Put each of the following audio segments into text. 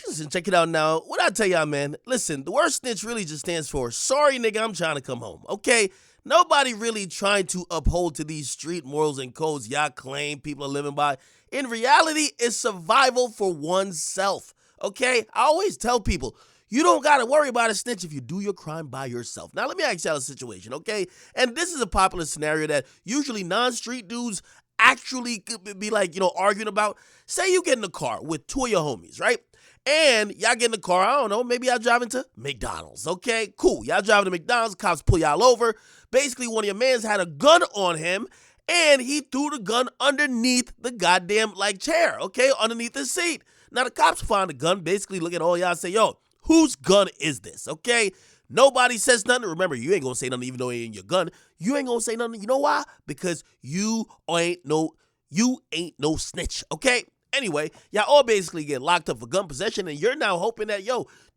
Listen, check it out now. What I tell y'all, man, listen, the word snitch really just stands for sorry, nigga, I'm trying to come home, okay? Nobody really trying to uphold to these street morals and codes y'all claim people are living by. In reality, it's survival for oneself, okay? I always tell people, you don't got to worry about a snitch if you do your crime by yourself. Now, let me ask y'all a situation, okay? And this is a popular scenario that usually non-street dudes actually could be like, arguing about. Say you get in the car with two of your homies, right? And y'all get in the car, I don't know, maybe y'all driving to McDonald's, okay? Cool, y'all driving to McDonald's, cops pull y'all over. Basically, one of your mans had a gun on him, and he threw the gun underneath the goddamn, chair, okay? Underneath the seat. Now, the cops find the gun, basically look at all y'all and say, yo, whose gun is this, okay? Nobody says nothing. Remember, you ain't gonna say nothing even though it ain't your gun. You ain't gonna say nothing. You know why? Because you ain't no snitch, okay? Anyway, y'all all basically get locked up for gun possession, and you're now hoping that,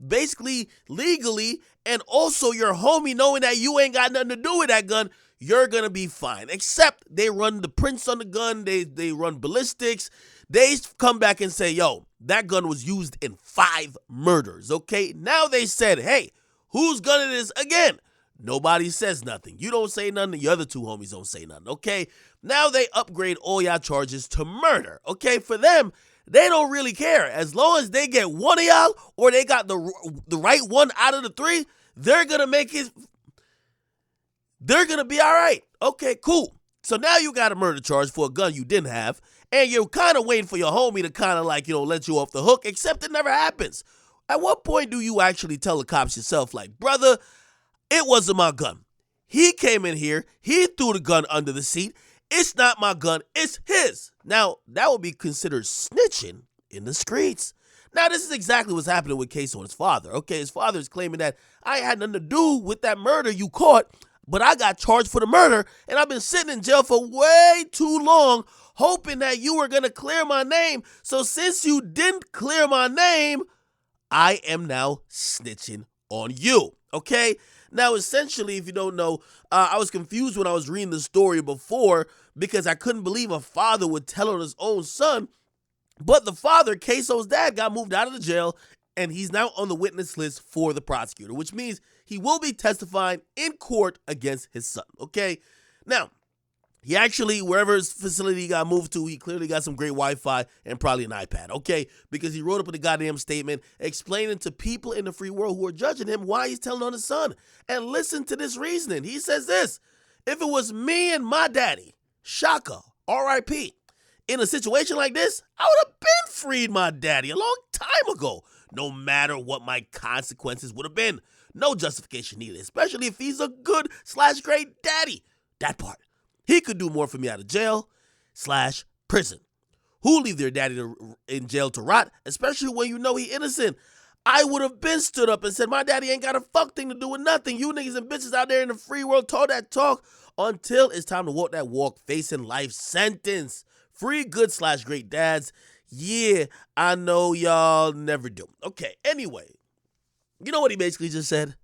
basically legally, and also your homie knowing that you ain't got nothing to do with that gun, you're gonna be fine. Except they run the prints on the gun, they run ballistics, they come back and say, yo, that gun was used in 5 murders, okay? Now they said, hey, whose gun it is again? Nobody says nothing. You don't say nothing, the other two homies don't say nothing, okay? Now they upgrade all y'all charges to murder, okay? For them, they don't really care. As long as they get one of y'all or they got the right one out of the 3, they're going to be all right. Okay, cool. So now you got a murder charge for a gun you didn't have, and you're kind of waiting for your homie to kind of let you off the hook, except it never happens. At what point do you actually tell the cops yourself, brother, it wasn't my gun. He came in here, he threw the gun under the seat. It's not my gun, it's his. Now, that would be considered snitching in the streets. Now, this is exactly what's happening with Ksoo and his father. Okay, his father is claiming that I had nothing to do with that murder you caught, but I got charged for the murder, and I've been sitting in jail for way too long, hoping that you were going to clear my name. So since you didn't clear my name, I am now snitching on you, okay? Now, essentially, if you don't know, I was confused when I was reading the story before because I couldn't believe a father would tell on his own son. But the father, Ksoo's dad, got moved out of the jail, and he's now on the witness list for the prosecutor, which means he will be testifying in court against his son, okay? Now, he actually, wherever his facility he got moved to, he clearly got some great Wi-Fi and probably an iPad, okay? Because he wrote up in a goddamn statement explaining to people in the free world who are judging him why he's telling on his son. And listen to this reasoning. He says this: if it was me and my daddy, Shaka, R.I.P., in a situation like this, I would have been freed my daddy a long time ago, no matter what my consequences would have been. No justification needed, especially if he's a good/great daddy. That part. He could do more for me out of jail/prison. Who leave their daddy in jail to rot, especially when you know he innocent? I would have been stood up and said, my daddy ain't got a fuck thing to do with nothing. You niggas and bitches out there in the free world talk that talk until it's time to walk that walk facing life sentence. Free good/great dads. Yeah, I know y'all never do. Okay, anyway, you know what he basically just said?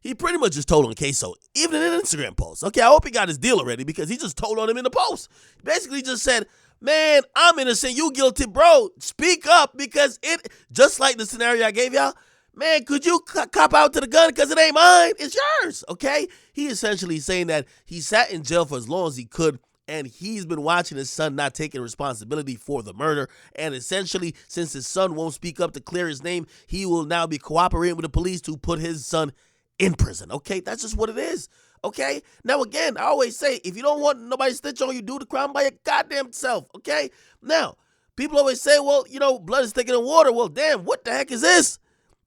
He pretty much just told on Ksoo, even in an Instagram post. Okay, I hope he got his deal already because he just told on him in the post. Basically just said, man, I'm innocent, you guilty, bro. Speak up because it, just like the scenario I gave y'all, man, could you cop out to the gun because it ain't mine, it's yours, okay? He essentially saying that he sat in jail for as long as he could, and he's been watching his son not taking responsibility for the murder. And essentially, since his son won't speak up to clear his name, he will now be cooperating with the police to put his son in prison, okay? That's just what it is, okay? Now, again, I always say, if you don't want nobody to snitch on you, do the crime by your goddamn self, okay? Now, people always say, well, blood is thicker than water. Well, damn, what the heck is this?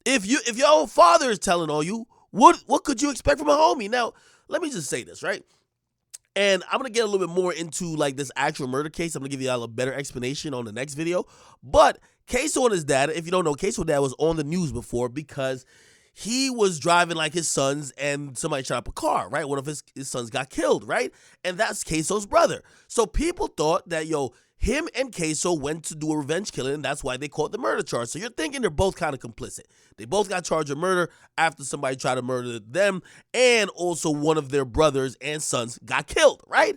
If your own father is telling on you, what could you expect from a homie? Now, let me just say this, right? And I'm going to get a little bit more into this actual murder case. I'm going to give you all a better explanation on the next video. But Ksoo and his dad, if you don't know, Ksoo's dad was on the news before because he was driving his sons and somebody shot up a car, right? One of his sons got killed, right? And that's Ksoo's brother. So people thought that, him and Ksoo went to do a revenge killing, and that's why they caught the murder charge. So you're thinking they're both kind of complicit. They both got charged with murder after somebody tried to murder them, and also one of their brothers and sons got killed, right?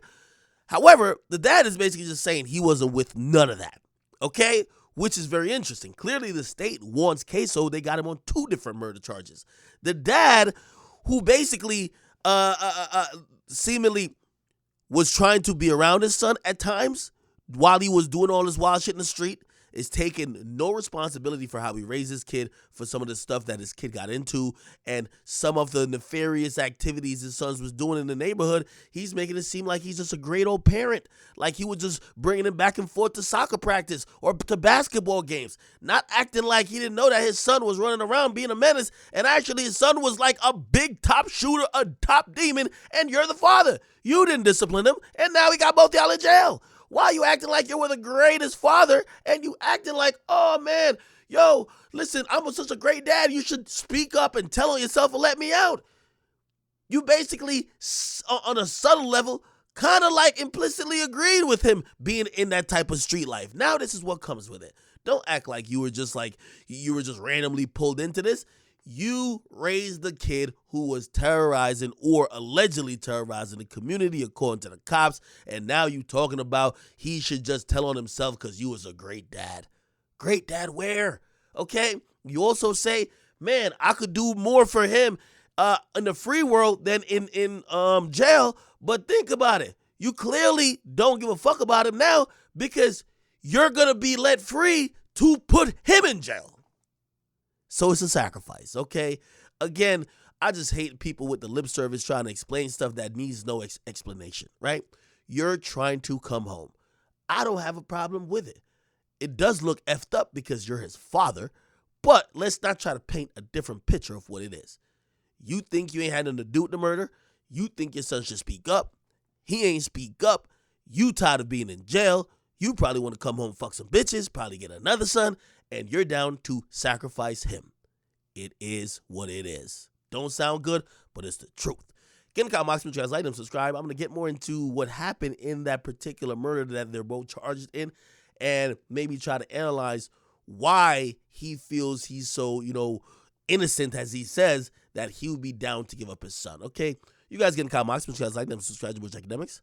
However, the dad is basically just saying he wasn't with none of that, okay? which is very interesting. Clearly, the state wants Ksoo. They got him on 2 different murder charges. The dad, who basically seemingly was trying to be around his son at times while he was doing all this wild shit in the street, is taking no responsibility for how he raised his kid, for some of the stuff that his kid got into, and some of the nefarious activities his sons was doing in the neighborhood. He's making it seem like he's just a great old parent, like he was just bringing him back and forth to soccer practice or to basketball games, not acting like he didn't know that his son was running around being a menace, and actually his son was like a big top shooter, a top demon, and you're the father. You didn't discipline him, and now he got both y'all in jail. Why are you acting like you were the greatest father, and you acting like, oh man, yo, listen, I'm such a great dad, you should speak up and tell on yourself and let me out. You basically, on a subtle level, kind of like implicitly agreed with him being in that type of street life. Now this is what comes with it. Don't act like you were just randomly pulled into this. You raised the kid who was terrorizing or allegedly terrorizing the community according to the cops, and now you talking about he should just tell on himself because you was a great dad. Great dad where? Okay? You also say, man, I could do more for him in the free world than in jail, but think about it. You clearly don't give a fuck about him now because you're going to be let free to put him in jail. So it's a sacrifice, okay? Again, I just hate people with the lip service trying to explain stuff that needs no explanation, right? You're trying to come home. I don't have a problem with it. It does look effed up because you're his father, but let's not try to paint a different picture of what it is. You think you ain't had nothing to do with the murder? You think your son should speak up? He ain't speak up. You tired of being in jail. You probably want to come home, fuck some bitches, probably get another son, and you're down to sacrifice him. It is what it is. Don't sound good, but it's the truth. Get in the comment box, like them, subscribe. I'm going to get more into what happened in that particular murder that they're both charged in, and maybe try to analyze why he feels he's so, innocent as he says, that he would be down to give up his son. Okay? You guys get in the comment box, like them, subscribe to Akademiks.